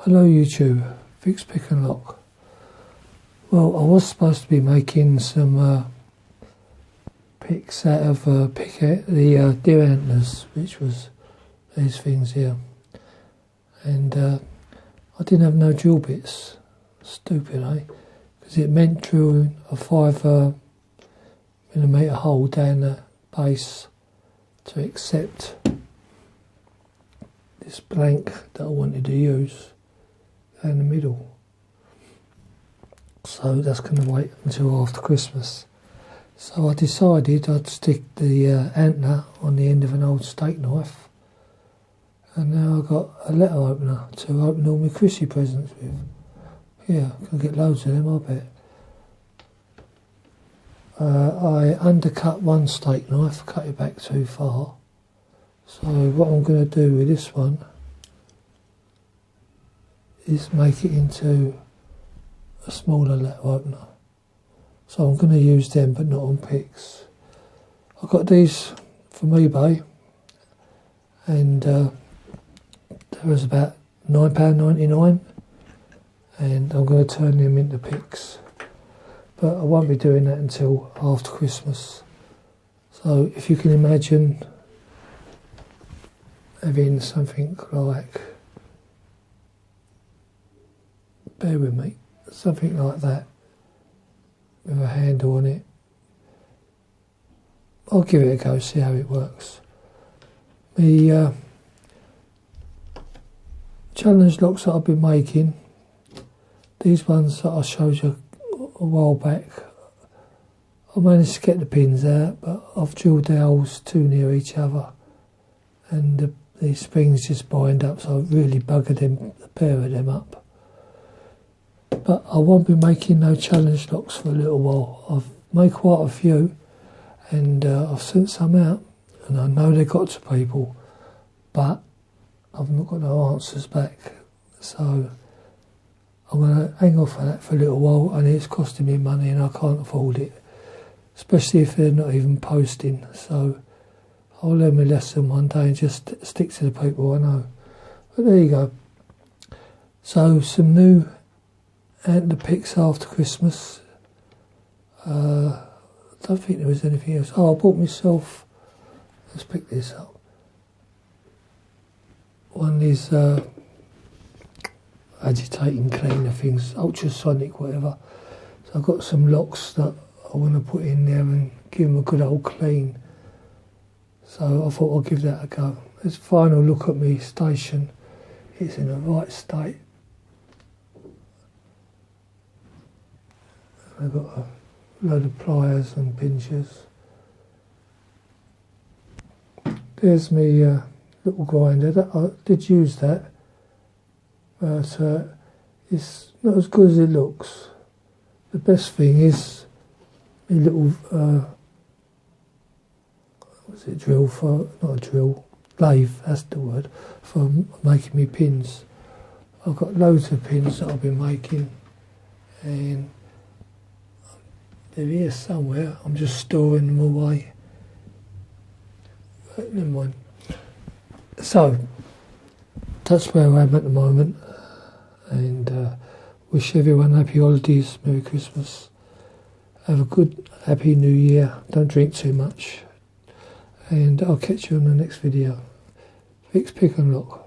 Hello YouTube, Fix Pick and Lock. Well, I was supposed to be making some picks out of the deer antlers, which was these things here. And I didn't have no drill bits. Stupid, eh? Because it meant drilling a 5mm hole down the base to accept this blank that I wanted to use down the middle. So that's going to wait until after Christmas. So I decided I'd stick the antler on the end of an old steak knife, and now I've got a letter opener to open all my Chrissy presents with. Yeah, I can get loads of them, I bet. I undercut one steak knife, cut it back too far. So what I'm going to do with this one is make it into a smaller letter opener. So I'm going to use them, but not on picks. I got these from eBay, and there was about £9.99, and I'm going to turn them into picks. But I won't be doing that until after Christmas. So if you can imagine having something like, bear with me, something like that with a handle on it. I'll give it a go, see how it works. The challenge locks that I've been making, these ones that I showed you a while back, I managed to get the pins out, but I've drilled the holes too near each other, and the springs just bind up, so I've really buggered a pair of them up. But I won't be making no challenge locks for a little while. I've made quite a few, and I've sent some out, and I know they got to people, but I've not got no answers back. So I'm going to hang off on that for a little while, and it's costing me money and I can't afford it, especially if they're not even posting. So I'll learn my lesson one day and just stick to the people I know. But there you go. So some new antler picks after Christmas. I don't think there was anything else. Oh, I bought myself, let's pick this up, one of these agitating cleaner things, ultrasonic whatever. So I've got some locks that I want to put in there and give them a good old clean. So I thought I'll give that a go. Let's final look at my station. It's in the right state. I've got a load of pliers and pinchers. There's my little grinder. I did use that, but it's not as good as it looks. The best thing is my little what's it, drill for, not a drill, lathe, that's the word, for making me pins. I've got loads of pins that I've been making, and they're here somewhere. I'm just storing them away. But never mind. So that's where I am at the moment, and wish everyone happy holidays, Merry Christmas. Have a good, happy New Year. Don't drink too much, and I'll catch you on the next video. Fix, Pick and Lock.